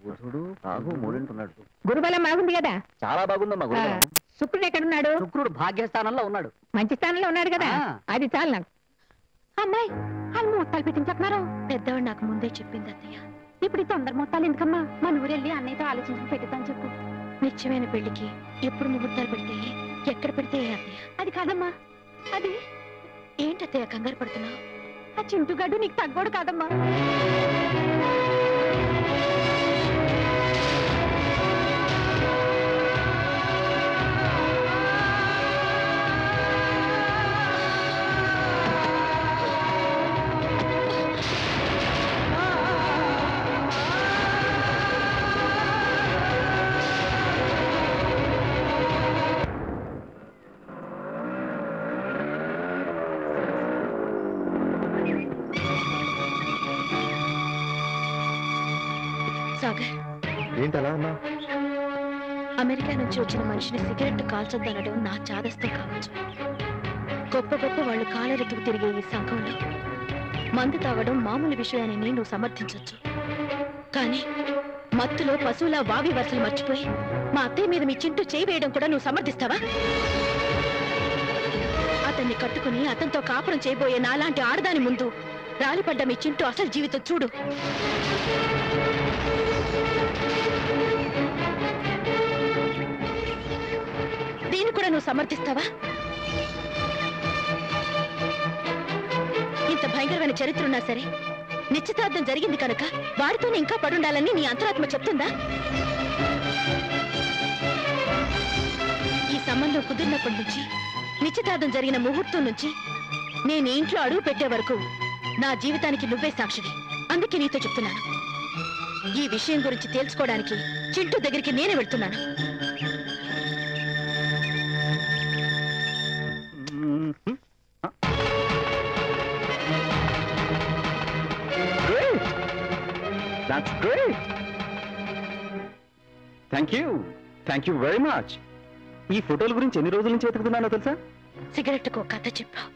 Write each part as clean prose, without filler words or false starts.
బుధుడు రాహు మూడింటున్నాడు. గురుబలం బాగుంది కదా? చాలా బాగుందమ్మా గురుబలం. శుక్రుడు ఎక్కడున్నాడు? శుక్రుడు భాగ్యస్థానంలో ఉన్నాడు. మంచి స్థానంలో ఉన్నాడు కదా, అది చాలు నాకు. అమ్మాయి వాళ్ళు మొత్తాలు పెట్టించుకున్నారు. పెద్దవాడు నాకు ముందే చెప్పింది అత్తయ్య. ఇప్పుడు ఈ తొందర మొత్తాలు ఎందుకమ్మా? మన ఊరెళ్ళి అన్నయ్యతో ఆలోచించి పెట్టుతాను చెప్పు. నిత్యమైన పెళ్లికి ఎప్పుడు ముహూర్తాలు పెడితే ఎక్కడ పెడితే అత్తయ్య? అది కాదమ్మా. అది ఏంటత్తయ్య కంగారు పడుతున్నావు? ఆ చింటుగాడు నీకు తగ్గోడు కాదమ్మా. ఏంటలా ఉన్నా? అమెరికా నుంచి వచ్చిన మనిషిని సిగరెట్ కాల్చొద్దనడం నా చాదస్తం కావచ్చు. గొప్ప గొప్ప వాళ్ళు కాలరెత్తుకు తిరిగే ఈ సంఘంలో మందు తాగడం మామూలు విషయాన్ని నువ్వు సమర్థించొచ్చు. కానీ మత్తులో పశువుల వావి వరుసలు మర్చిపోయి మా అత్తయ్య మీద మీ చింటూ చేయి వేయడం కూడా నువ్వు సమర్థిస్తావా? అతన్ని కట్టుకుని అతనితో కాపురం చేయబోయే నాలాంటి ఆడదాని ముందు రాలిపడ్డ మీ చింటూ అసలు జీవితం చూడు. దీన్ని కూడా నువ్వు సమర్థిస్తావా? ఇంత భయంకరమైన చరిత్ర ఉన్నా సరే నిశ్చితార్థం జరిగింది కనుక వారితోనే ఇంకా పడుండాలని నీ అంతరాత్మ చెప్తుందా? ఈ సంబంధం కుదిరినప్పటి నుంచి, నిశ్చితార్థం జరిగిన ముహూర్తం నుంచి నేను ఇంట్లో అడుగు పెట్టే వరకు నా జీవితానికి నువ్వే సాక్షివి. అందుకే నీతో చెప్తున్నాను, ఈ విషయం గురించి తెలుసుకోవడానికి చింటూ దగ్గరికి నేనే వెళ్తున్నాను. That's great. Thank you very much. ఈ ఫోటోల గురించి ఎన్ని రోజుల నుంచి వెతుకుతున్నానో తెలుసా? సిగరెట్కు ఒక కథ చెప్పావు,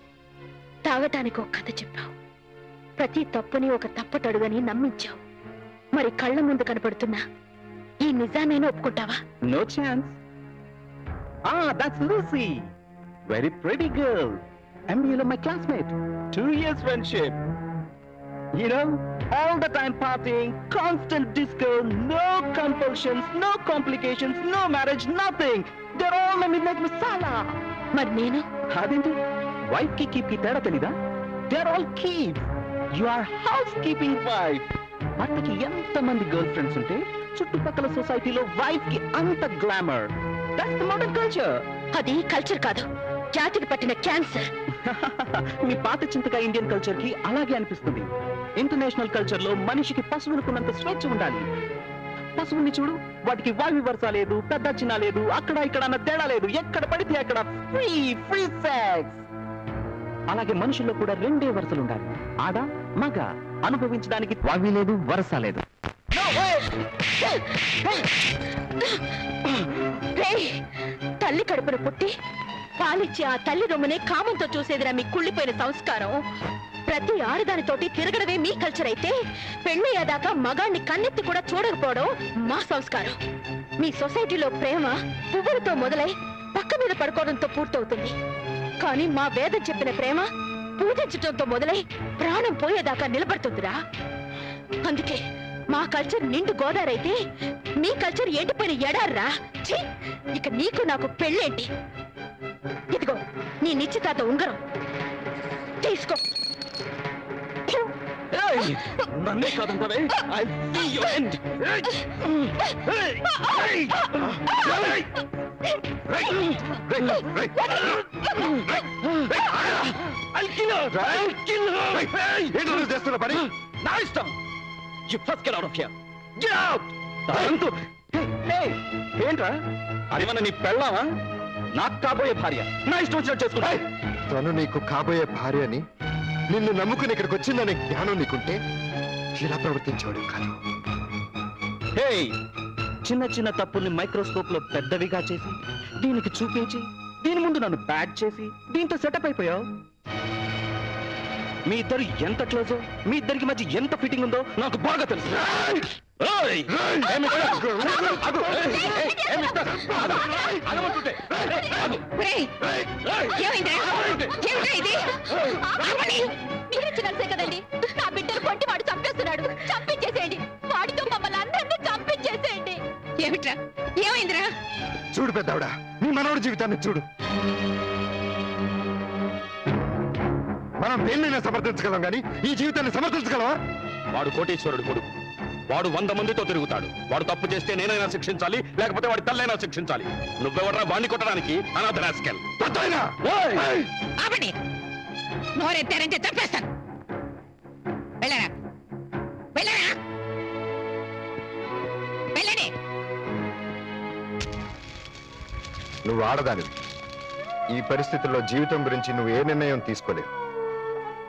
తాగటానికి ఒక కథ చెప్పావు, ప్రతి తప్పుని ఒక తప్పటడుగని నమ్మించావు. మరి కళ్ళ ముందు కనపడుతున్నా ఈ నిజాన్ని ఒప్పుకుంటావా? No chance. That's Lucy. Very pretty girl. MBA my classmate. 2 years friendship. You know, all the time partying, constant disco, no compulsions, no complications, no marriage, nothing. They're all my midnight masala. మరి నేను అదేంటి wife కి keep కి తేడా తెలీదా? They're all keeps. You are housekeeping wife. భర్తకి ఎంతమంది girl friends ఉంటే చుట్టుపక్కల సొసైటీలో వైఫ్ కి అంత glamour. That's the modern culture. అది కల్చర్ కాదు, జాతికి పట్టిన క్యాన్సర్. మీ పాత చింతక ఇండియన్ కల్చర్ కి అలాగే అనిపిస్తుంది. ఇంటర్నేషనల్ కల్చర్ లో మనిషికి పశువులకున్నంత స్వేచ్ఛ ఉండాలి. పశువుల్ని చూడు, వాటికి వావి వరుస లేదు, పెద్ద చిన్న లేదు, అక్కడ ఇక్కడ అన్న తేడా లేదు, ఎక్కడ పడితే అక్కడ ఫ్రీ సెక్స్. అలాగే మనుషుల్లో కూడా 2 వరుసలు ఉండాలి, ఆడ మగ. అనుభవించడానికి వావి లేదు, వరుస లేదు. తల్లి కడుపును పుట్టి పాలిచ్చి ఆ తల్లి రొమ్మునే కామంతో చూసేదిరా మీ కుళ్ళిపోయిన సంస్కారం. ప్రతి ఆడదానితోటి తిరగడమే మీ కల్చర్ అయితే, పెళ్ళయ్యేదాకా మగాన్ని కన్నెత్తి కూడా చూడకపోవడం మా సంస్కారం. మీ సొసైటీలో ప్రేమ పువ్వులతో మొదలై పక్క మీద పడుకోవడంతో పూర్తవుతుంది. కానీ మా వేదం చెప్పిన ప్రేమ పూజించడంతో మొదలై ప్రాణం పోయేదాకా నిలబడుతుందిరా. అందుకే మా కల్చర్ నిండు గోదావరి అయితే మీ కల్చర్ ఎండిపోయిన ఎడార్రా. ఇక నీకు నాకు పెళ్ళేంటి? ఇదిగో నీ నిశ్చితార్థ ఉంగరం తీసుకో. నన్నే కాదంటావే? I'll see your end. I'll kill her. ఏంటో చేస్తున్న పని? నా ఇష్టం. You first get out of here. Get out. ఏంట్రా అది? మన నీ పెళ్ళావా? నాకు కాబోయే భార్య. నా ఇష్టం వచ్చినట్టు చేసుకుంటా. తను నీకు కాబోయే భార్యని నిన్ను నమ్ముకుని ఇక్కడికి వచ్చిందనే జ్ఞానం నీకుంటే ఇలా ప్రవర్తించేవాడు కాదు. చిన్న చిన్న తప్పుల్ని మైక్రోస్కోప్ లో పెద్దవిగా చేసి దీనికి చూపించి దీని ముందు నన్ను బ్యాడ్ చేసి దీంతో సెటప్ అయిపోయావు. మీ ఇద్దరు ఎంత క్లోజో, మీ ఇద్దరికి మధ్య ఎంత ఫిట్టింగ్ ఉందో నాకు బాగా తెలుసు. కదండి, నా బిడ్డలు కొట్టి వాడు చంపేస్తున్నాడు. చంపించేసేయండి, వాడితో మమ్మల్ని అందరినీ చంపించేసేయండి. ఏమిట్రా, ఏమైందిరా? చూడు పెద్దవిడ, నీ మనవడి జీవితాన్ని చూడు. మనం దేన్నైనా సమర్థించగలం కానీ ఈ జీవితాన్ని సమర్థించగలవా? వాడు కోటీశ్వరుడు కొడుకు, వాడు 100 మందితో తిరుగుతాడు. వాడు తప్పు చేస్తే నేనైనా శిక్షించాలి, లేకపోతే వాడి తల్లైనా శిక్షించాలి. నువ్వెవరా వాడిని కొట్టడానికి? అనాథ రాస్కెల్. ఆపండి, నోరెత్తారంటే చంపేస్తాను. వెళ్ళరా, వెళ్ళరా, వెళ్ళండి. నువ్వు ఆడదానివి. ఈ పరిస్థితుల్లో జీవితం గురించి నువ్వు ఏ నిర్ణయం తీసుకోలేవు.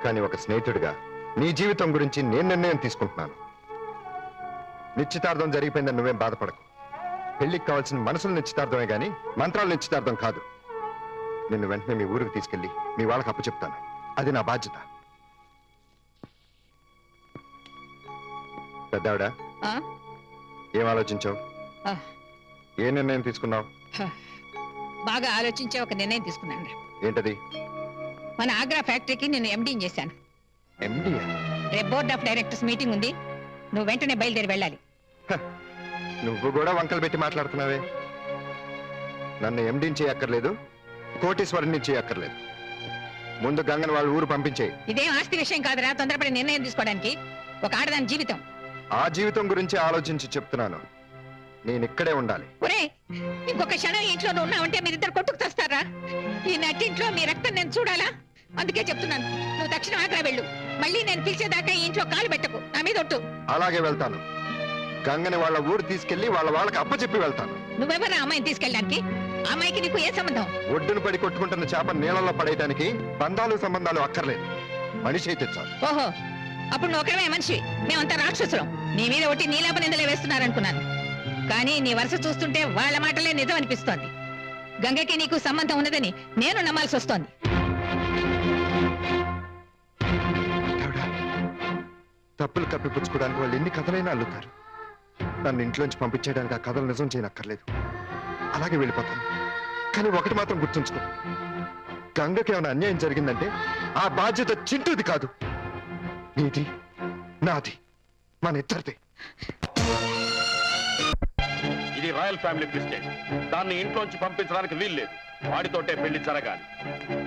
కానీ ఒక స్నేహితుడిగా నీ జీవితం గురించి నేను నిర్ణయం తీసుకుంటున్నాను. నిశ్చితార్థం జరిగిపోయిందని నువ్వేం బాధపడకు. పెళ్లికి కావాల్సిన మనసులు నిశ్చితార్థమే గాని మంత్రాలు నిశ్చితార్థం కాదు. నిన్ను వెంటనే మీ ఊరికి తీసుకెళ్లి మీ వాళ్ళకి అప్పచెప్తాను. అది నా బాధ్యత. పెద్దావిడ, ఏం ఆలోచించావు? ఏ నిర్ణయం తీసుకున్నావు? బాగా ఆలోచించే ఒక నిర్ణయం తీసుకున్నాను. ఏంటది? మన ఆగ్రా ఫ్యాక్టరీకి నేను ఎండీని చేశాను. ఎండీ? రేపు బోర్డ్ ఆఫ్ డైరెక్టర్స్ మీటింగ్ ఉంది. నువ్వు వెంటనే బయలుదేరి వెళ్ళాలి. నువ్వు కూడా వంకలు పెట్టి మాట్లాడుతున్నావే. నన్ను ఎండీని చేయక్కర్లేదు, కోటీశ్వరుని చేయక్కర్లేదు. ముందు గంగని వాళ్ళ ఊరు పంపించేయి. ఇదేం ఆస్తి విషయం కాదురా, తొందరపడి నిర్ణయం తీసుకోవడానికి. ఒక ఆడదాని జీవితం. ఆ జీవితం గురించి ఆలోచించి చెప్తున్నాను. నేను ఇక్కడే ఉండాలి. ఒరే, ఇంకొక క్షణం ఇంట్లో ఉన్నావంటే మీరిద్దరు కొట్టుకు తెస్తారా? ఈ నట్టింట్లో మీ రక్తం నేను చూడాలా? అందుకే చెప్తున్నాను, నువ్వు తక్షణం ఆగ్రా వెళ్ళు. మళ్ళీ నేను పిలిచేదాకా ఈ ఇంట్లో కాలు పెట్టకు, నా మీద ఒట్టు. అలాగే వెళ్తాను. గంగని వాళ్ళ ఊరు తీసుకెళ్లి వాళ్ళకి అప్పచెప్పి వెళ్తాను. నువ్వెవరా అమ్మాయిని తీసుకెళ్ళడానికి? అమ్మాయికి నీకు ఏ సంబంధం? ఒడ్డును పడి కొట్టుకుంటున్న చేప నీళ్ళల్లో పడేయడానికి బంధాలు సంబంధాలు అక్కర్లేదు. మనిషి అయితే చాలు. ఓహో, అప్పుడు నువ్వు ఒకరమే మనిషి, మేమంతా రాక్షసులం. నీ మీద ఒట్టి నీలాప నిందలే వేస్తున్నారనుకున్నాను. కానీ నీ వరుస చూస్తుంటే వాళ్ళ మాటలే నిజం అనిపిస్తోంది. గంగకి నీకు సంబంధం ఉన్నదని నేను నమ్మాల్సి వస్తోంది. తప్పులు కప్పిపుచ్చుకోవడానికి వాళ్ళు ఎన్ని కథలైనా అల్లుతారు. నన్ను ఇంట్లోంచి పంపించేయడానికి ఆ కథలు నిజం చేయనక్కర్లేదు. అలాగే వెళ్ళిపోతాను. కానీ ఒకటి మాత్రం గుర్తుంచుకో, గంగకి ఏమైనా అన్యాయం జరిగిందంటే ఆ బాధ్యత చింటూది కాదు, నీది, నాది, మన ఇద్దరిది. ఇది రాయల్ ఫ్యామిలీ ప్రెసిడెంట్. దాన్ని ఇంట్లోంచి పంపించడానికి వీల్లేదు. వాడితోటే పెళ్లి జరగాలి,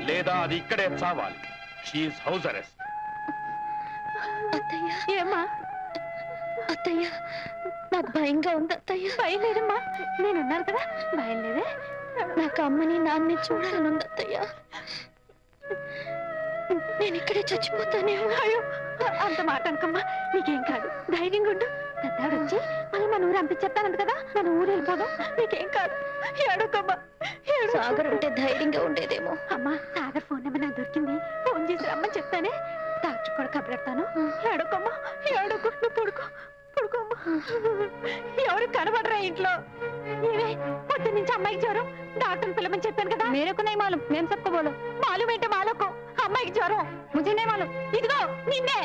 లేదా అది ఇక్కడే చావాలి. She's house arrest. అత్తయ్య, ఏమా అత్తయ్య? నాకు భయంగా ఉంది అత్తయ్య. భయం లేదమ్మా, నేనున్నాను కదా, భయం లేదే. నాకు అమ్మని నాన్నని చూడాలని ఉంది అత్తయ్య. నేను ఇక్కడే చచ్చిపోతానేమో. అయ్యో, అంత మాట అనుకమ్మా, నీకేం కాదు, ధైర్యంగా ఉండు. పెద్దాడు వచ్చి మళ్ళీ మన ఊరు పంపించేస్తానంట కదా, మన ఊరు వెళ్ళిపోదాం. నీకేం కాదు, ఏడుకమ్మా. సాగర్ ఉంటే ధైర్యంగా ఉండేదేమో. అమ్మా, సాగర్ ఫోన్ నెంబర్ నాకు దొరికింది, ఫోన్ చేసి రమ్మని చెప్తానే. డాక్టర్ కూడా కబడతాను. ఏడుకమ్మా, ఏడుకు, నువ్వు పడుకో, పడుకోమ్మా. ఎవరు కనబడరా ఇంట్లో? ఏవే, పొద్దు నుంచి అమ్మాయికి జ్వరం, డాక్టర్ పిల్లమని చెప్పాను కదా. మేరకున్నాయి మాలు, మేము చెప్పుకోబోలు. మాలు ఏంటే మాలకు? అమ్మాయికి జ్వరం, ముజనే మాలు. ఇదిగో నిన్నే.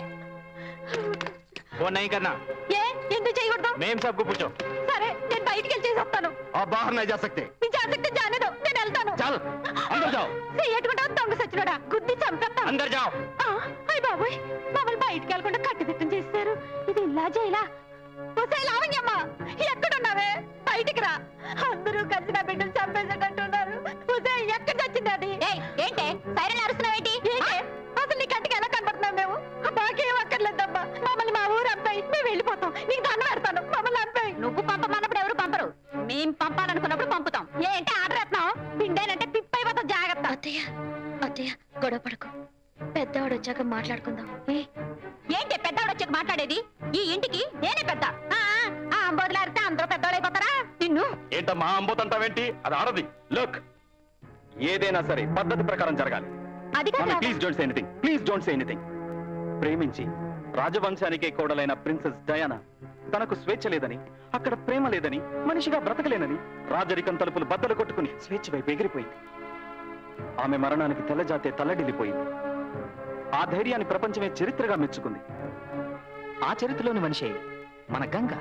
फोन नहीं करना। ये ఎందుకు చేయకూడదు? మేము सबको पूछो। సరే, నేను బయటికి వెళ్ళి చేసి వస్తాను. आप बाहर नहीं जा सकते। నేను जा सकते जाने दो, నేను వెళ్తాను। चल अंदर जाओ। చేయట్టుకుంటా దొంగ సచ్చినోడా, గుద్ది చంపేస్తా। अंदर जाओ। అయ్ బాబోయ్, మమ్మల్ని బయటికి వెళ్ళకుండా కట్టుదిట్టం చేస్తారు. ఇది ఇలా జైలా? ఒసేయ్ లావణ్యమ్మ, ఎక్కడున్నావే? బయటికి రా. అందరూ కలిసి నా బిడ్డను చంపేసేటట్టున్నారు. ఒసేయ్, ఎక్కడ చచ్చింది అది? ఏంటే సైరన్ అరుస్తున్నావేంటి? అసలు నీ కంటికి ఎలా కనబడుతున్నాం మేము? మాకేం అక్కర్లేదమ్మా, మమ్మల్ని మా ఊరు అంపాయి, మేము వెళ్ళిపోతాం. నీకు దండ పెడతాను, మమ్మల్ని అంపాయి. నువ్వు పంపమన్నప్పుడు ఎవరు పంపరు, మేం పంపాలనుకున్నప్పుడు పంపుతాం. ఏంటి ఆర్డర్ ఎత్తున్నావు? పిండేనంటే పిప్పైపోతాం, జాగ్రత్త. అత్తయ్య, అత్తయ్య, గొడవ పడకు, పెద్దవాడు వచ్చాక మాట్లాడుకుందాం. ఏంటి పెద్దవాడు వచ్చాక మాట్లాడేది? ఈ ఇంటికి నేనే పెద్ద. అంబోదులాడితే అందరూ పెద్దవాళ్ళు అయిపోతారా? నిన్ను ఏంటమ్మా అంబోతంటావేంటి? అది ఆడది. లుక్, ఏదైనా సరే పద్ధతి ప్రకారం జరగాలి. అది కాదు. Please don't say anything, please don't say anything. ప్రేమించి రాజవంశానికే కోడలైన ప్రిన్సెస్ డయానా తనకు స్వేచ్ఛ లేదని, అక్కడ ప్రేమ లేదని, మనిషిగా బ్రతకలేనని రాజరికం తలుపులు బద్దలు కొట్టుకుని స్వేచ్ఛ వైపు ఎగిరిపోయింది. ఆమె మరణానికి తెల్లజాతే తల్లడిల్లిపోయింది. ఆ ధైర్యాన్ని ప్రపంచమే చరిత్రగా మెచ్చుకుంది. ఆ చరిత్రలోని మనిషే మన గంగ.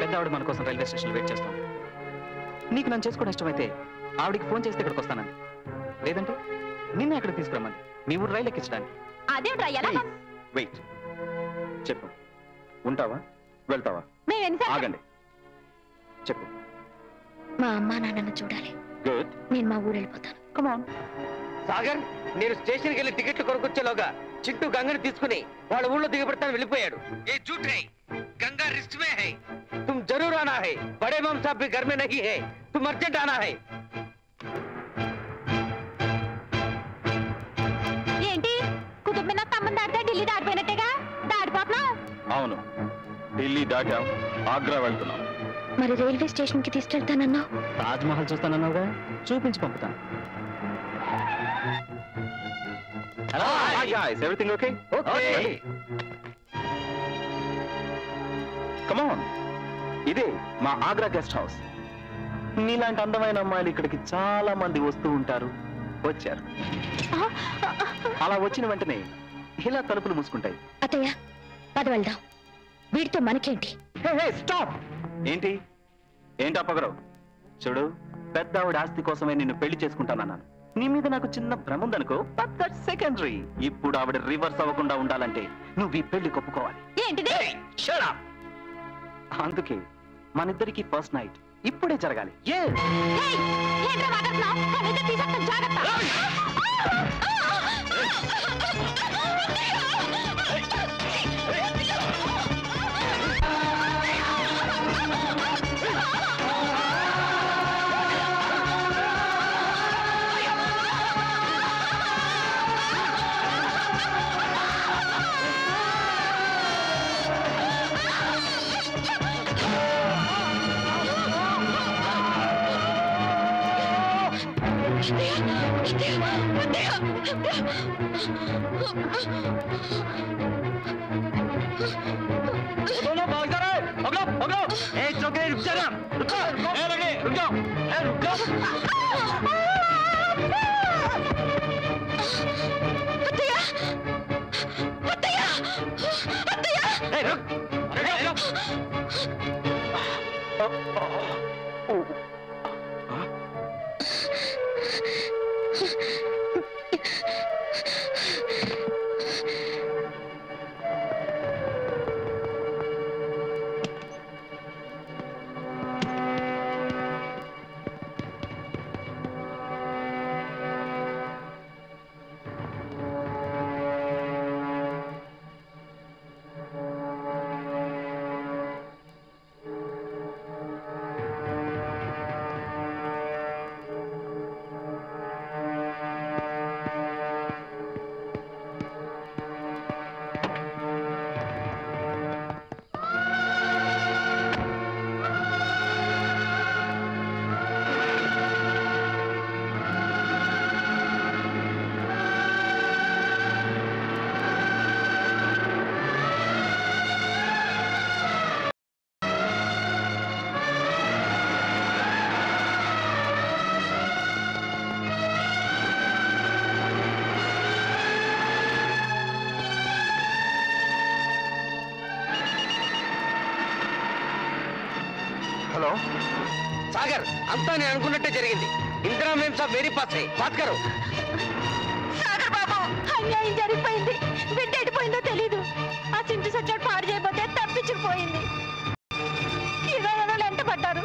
పెద్దవాడు మన కోసం రైల్వే స్టేషన్ వెయిట్ చేస్తుంది. నీకు నన్ను చేసుకోవడం ఇష్టమైతే ఆవిడికి ఫోన్ చేస్తే ఇక్కడికి వస్తానండి, లేదంటే నిన్నే అక్కడికి తీసుకురమ్మంది మీ ఊరు రైలు ఎక్కించడానికి. అదేంట్రా ఎలా? వెయిట్, చెప్పు, ఉంటావా వెళ్తావా? ఆగండి, చెప్పు. మా అమ్మా నాన్నను చూడాలి. గుడ్. నేను మా ఊరు వెళ్ళిపోతాను. కమాన్. సాగర్, నేను స్టేషన్కి వెళ్ళి టికెట్లు కొనుక్కొచ్చేలోగా చింటూ గంగని తీసుకుని వాళ్ళ ఊళ్ళో దిగబడతాను వెళ్ళిపోయాడు. ఏ झूठ है, गंगा रिस्क में है, तुम जरूर आना है, बड़े इमाम साहब भी घर में नहीं है, तुम अर्जेंट आना है. ఏంటి కుతుబ్ మినార్ తమ్మని దాటితే ఢిల్లీ దాటిపోయినట్టేగా? దాటిపోతున్నా? అవును, ఢిల్లీ దాటాం, ఆగ్రా వెళ్తున్నాం. మరి రైల్వే స్టేషన్ కి తీసుకెళ్తానన్నావు. తాజ్ మహల్ చూస్తానన్నావుగా, చూపించి పంపుతాను. Hi guys, everything okay? Okay. Come on. ఇదే మా ఆగ్రా గెస్ట్ హౌస్. నీలాంటి అందమైన అమ్మాయిలు ఇక్కడికి చాలా మంది వస్తూ ఉంటారు, వచ్చారు. అలా వచ్చిన వెంటనే ఇలా తలుపులు మూసుకుంటాయి. అత్తయ్య పద వెళ్దాం. వీడితో మనకేంటి? స్టాప్. ఏంటి ఏంటి అప్పగరవు? చూడు, పెద్ద ఆవిడ ఆస్తి కోసమే నిన్ను పెళ్లి చేసుకుంటానన్నాను. నీ మీద నాకు చిన్న భ్రమ ఉందనుకో, బట్ దట్ సెకండరీ. ఇప్పుడు ఆవిడ రివర్స్ అవ్వకుండా ఉండాలంటే నువ్వు ఈ పెళ్లి కొప్పుకోవాలి. ఏంటిది? Shut up. అందుకే మనిద్దరికి ఫస్ట్ నైట్ ఇప్పుడే జరగాలి. दोनों भाग जा रहे हैं, पकड़ो पकड़ो. ए चौके रुक जा ना, रुको ए लगे रुक जाओ, ए रुक जाओ. అత్తయ్య అత్తయ్య అత్తయ్య ए रुक रुक. హలో సాగర్, అంతా నేను అనుకున్నట్టే జరిగింది. ఇందిరా మేం సాబ్ మేరీ పాస్ హై, బాత్ కరో. సాగర్ బాబు, అన్యాయం జరిగిపోయింది. బిడ్డ ఎడిపోయిందో తెలీదు. ఆ చింటి సచ్చాడు పాడు చేయబోతే తప్పించుకుపోయింది. ఏదో ఎంట పడ్డారు.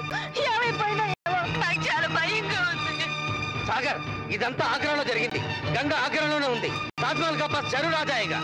ఏమైపోయిందో ఏమో, నాకు చాలా భయంగా ఉంది. సాగర్, ఇదంతా ఆగ్రాలో జరిగింది. గంగా ఆగ్రాలోనే ఉంది. తాజ్మహల్ కా పాస్ జరూర్ ఆ జాయేగా.